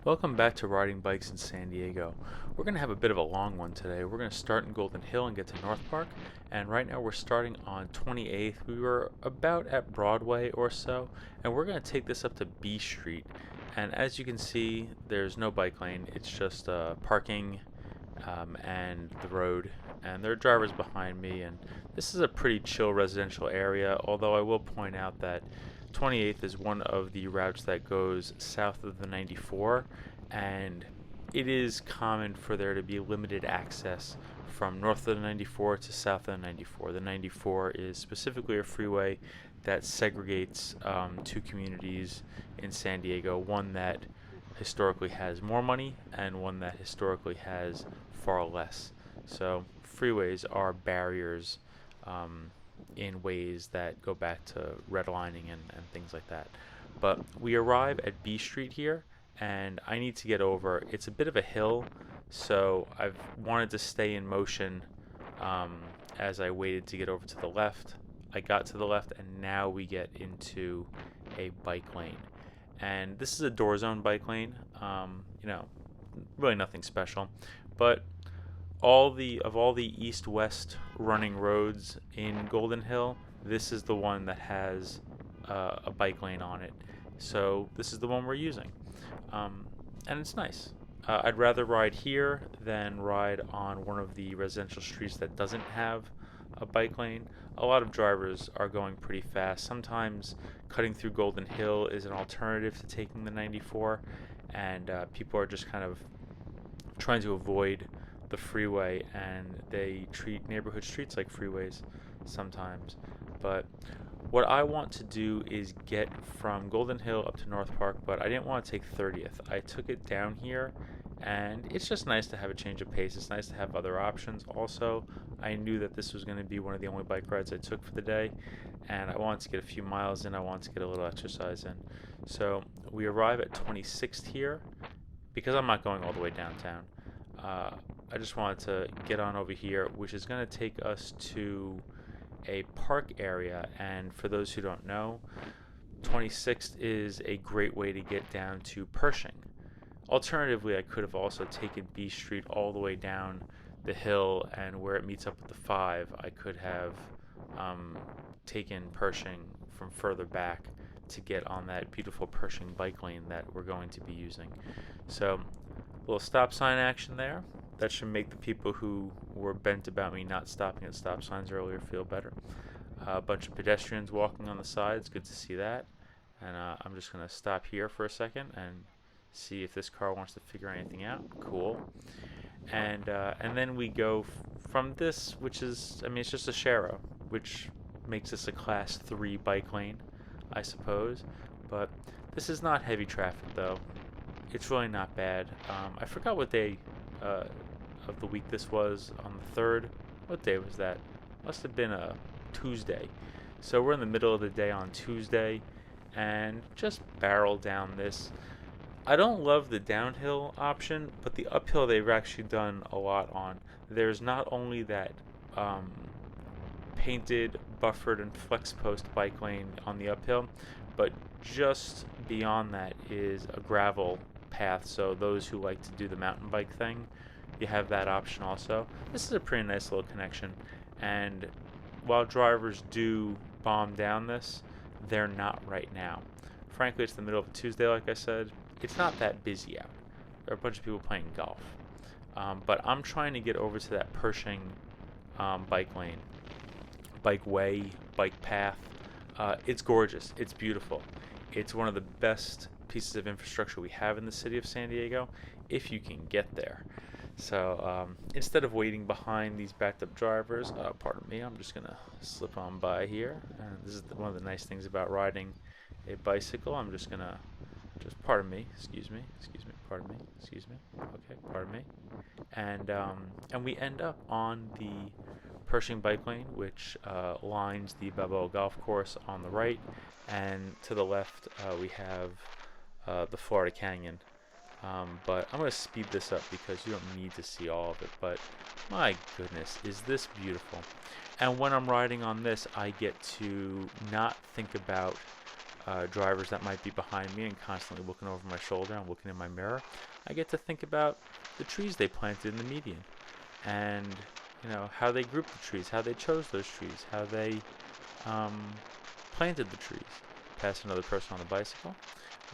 Welcome back to Riding Bikes in San Diego. We're going to have a bit of a long one today. We're going to start in Golden Hill and get to North Park. And right now we're starting on 28th. We were about at Broadway or so. And we're going to take this up to B Street. And as you can see, there's no bike lane. It's just parking and the road. And there are drivers behind me. And this is a pretty chill residential area. Although I will point out that 28th is one of the routes that goes south of the 94, and it is common for there to be limited access from north of the 94 to south of the 94. The 94 is specifically a freeway that segregates two communities in San Diego, one that historically has more money and one that historically has far less. So freeways are barriers in ways that go back to redlining and things like that. But we arrive at B Street here, and I need to get over. It's a bit of a hill, so I've wanted to stay in motion as I waited to get over to the left. I got to the left, and now we get into a bike lane. And this is a door zone bike lane. Really nothing special, but all the east-west running roads in Golden Hill, this is the one that has a bike lane on it. So this is the one we're using, and it's nice. I'd rather ride here than ride on one of the residential streets that doesn't have a bike lane. A lot of drivers are going pretty fast. Sometimes cutting through Golden Hill is an alternative to taking the 94, and people are just kind of trying to avoid the freeway, and they treat neighborhood streets like freeways sometimes. But what I want to do is get from Golden Hill up to North Park, but I didn't want to take 30th. I took it down here, and it's just nice to have a change of pace. It's nice to have other options. Also, I knew that this was going to be one of the only bike rides I took for the day, and I wanted to get a few miles in. I wanted to get a little exercise in. So we arrive at 26th here because I'm not going all the way downtown. I just wanted to get on over here, which is going to take us to a park area. And for those who don't know, 26th is a great way to get down to Pershing. Alternatively, I could have also taken B Street all the way down the hill, and where it meets up with the 5, I could have taken Pershing from further back to get on that beautiful Pershing bike lane that we're going to be using. So, a little stop sign action there. That should make the people who were bent about me not stopping at stop signs earlier feel better. A bunch of pedestrians walking on the sides. Good to see that. And I'm just going to stop here for a second and see if this car wants to figure anything out. Cool. And then we go from this, which is, it's just a Sharo, which makes this a class 3 bike lane, I suppose. But this is not heavy traffic, though. It's really not bad. I forgot what day of the week this was. On the 3rd. What day was that? Must have been a Tuesday. So we're in the middle of the day on Tuesday, and just barrel down this. I don't love the downhill option, but the uphill they've actually done a lot on. There's not only that painted, buffered, and flex post bike lane on the uphill, but just beyond that is a gravel path. So those who like to do the mountain bike thing, you have that option also. This is a pretty nice little connection, and while drivers do bomb down this, they're not right now. Frankly, it's the middle of a Tuesday, like I said. It's not that busy out. There are a bunch of people playing golf. But I'm trying to get over to that Pershing bike lane, bike way, bike path. It's gorgeous. It's beautiful. It's one of the best pieces of infrastructure we have in the city of San Diego, if you can get there. So instead of waiting behind these backed up drivers, pardon me, I'm just going to slip on by here. And this is one of the nice things about riding a bicycle. I'm just going to pardon me, excuse me, pardon me, excuse me, okay, pardon me. And we end up on the Pershing bike lane, which lines the Balboa Golf Course on the right, and to the left we have the Florida Canyon. But I'm going to speed this up because you don't need to see all of it, but my goodness, is this beautiful. And when I'm riding on this, I get to not think about drivers that might be behind me and constantly looking over my shoulder and looking in my mirror, I get to think about the trees they planted in the median, and how they grouped the trees, how they chose those trees, how they um, planted the trees. Pass another person on the bicycle.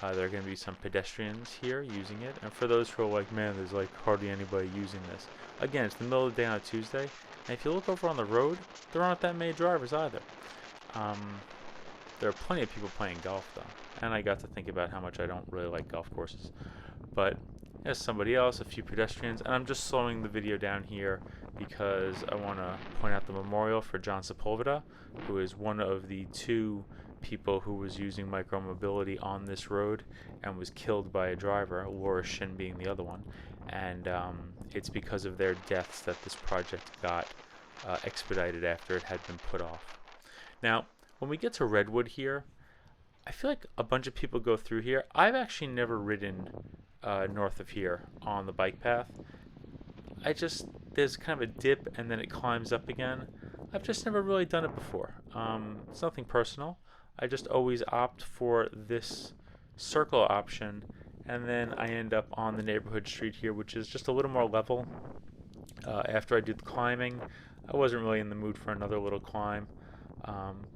There are going to be some pedestrians here using it, and for those who are like, man, there's like hardly anybody using this. Again, it's the middle of the day on a Tuesday, and if you look over on the road, there aren't that many drivers either. There are plenty of people playing golf though, and I got to think about how much I don't really like golf courses. But there's somebody else, a few pedestrians, and I'm just slowing the video down here because I want to point out the memorial for John Sepulveda, who is one of the two people who was using micromobility on this road and was killed by a driver, Laura Shin being the other one. And it's because of their deaths that this project got expedited after it had been put off. Now, when we get to Redwood here, I feel like a bunch of people go through here. I've actually never ridden north of here on the bike path. There's kind of a dip and then it climbs up again. I've just never really done it before. It's nothing personal. I just always opt for this circle option, and then I end up on the neighborhood street here, which is just a little more level. After I do the climbing, I wasn't really in the mood for another little climb.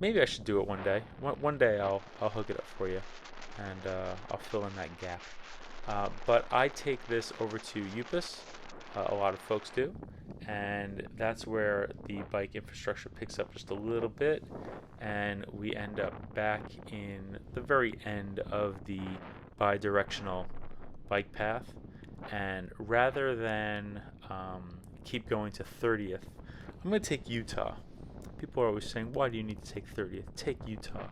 Maybe I should do it one day. One day I'll hook it up for you, and I'll fill in that gap. But I take this over to Upus. A lot of folks do, and that's where the bike infrastructure picks up just a little bit, and we end up back in the very end of the bi-directional bike path. And rather than keep going to 30th, I'm going to take Utah. People are always saying, why do you need to take 30th? Take Utah.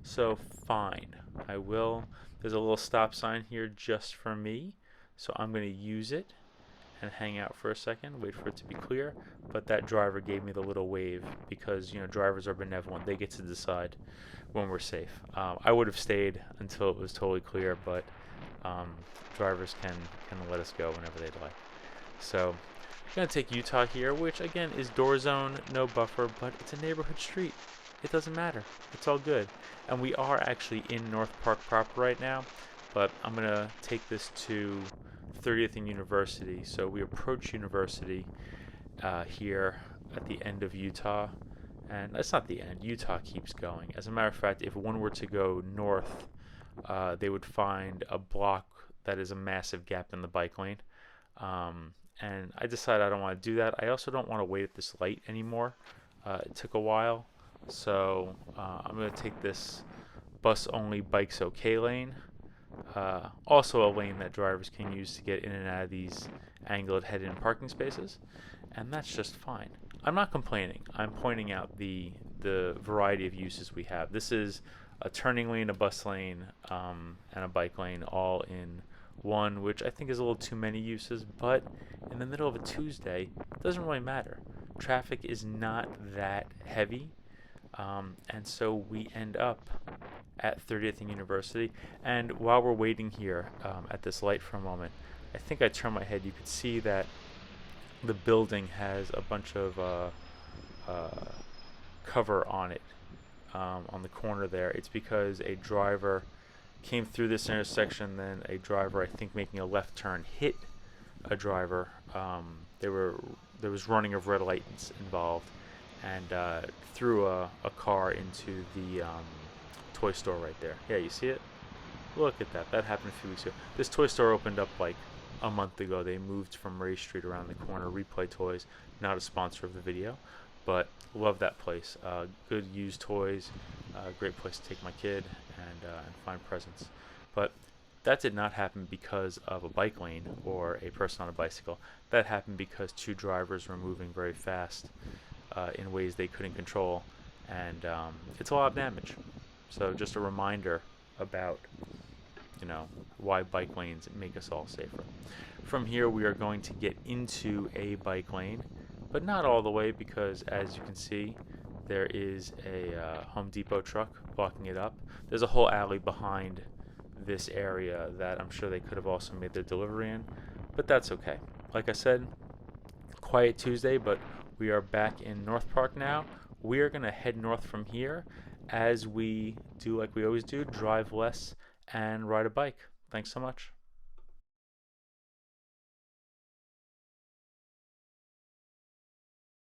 So fine, I will. There's a little stop sign here just for me, so I'm going to use it and hang out for a second, wait for it to be clear. But that driver gave me the little wave because drivers are benevolent. They get to decide when we're safe. I would have stayed until it was totally clear, but drivers can let us go whenever they'd like. So I'm gonna take Utah here, which again is door zone, no buffer, but it's a neighborhood street. It doesn't matter. It's all good. And we are actually in North Park proper right now, but I'm gonna take this to 30th and University. So we approach University here at the end of Utah, and that's not the end. Utah keeps going. As a matter of fact, if one were to go north, they would find a block that is a massive gap in the bike lane. And I decided I don't want to do that. I also don't want to wait at this light anymore. It took a while, so I'm going to take this bus-only bikes okay lane. Also a lane that drivers can use to get in and out of these angled head-in parking spaces, and that's just fine. I'm not complaining. I'm pointing out the variety of uses we have. This is a turning lane, a bus lane, and a bike lane all in one, which I think is a little too many uses, but in the middle of a Tuesday, it doesn't really matter. Traffic is not that heavy, and so we end up at 30th and University. And while we're waiting here at this light for a moment, I think I turned my head. You could see that the building has a bunch of cover on it on the corner there. It's because a driver came through this intersection, then a driver, I think making a left turn, hit a driver. There was running of red lights involved, and threw a car into the toy store right there. Yeah, you see it? Look at that. That happened a few weeks ago. This toy store opened up like a month ago. They moved from Ray Street around the corner. Replay Toys, not a sponsor of the video, but love that place. Good used toys. Great place to take my kid and find presents. But that did not happen because of a bike lane or a person on a bicycle. That happened because two drivers were moving very fast in ways they couldn't control, and it's a lot of damage. So just a reminder about why bike lanes make us all safer. From here we are going to get into a bike lane, but not all the way, because as you can see there is a Home Depot truck blocking it up. There's a whole alley behind this area that I'm sure they could have also made their delivery in, but that's okay. Like I said, quiet Tuesday, but we are back in North Park now. We are going to head north from here, as we do like we always do, drive less and ride a bike. Thanks so much.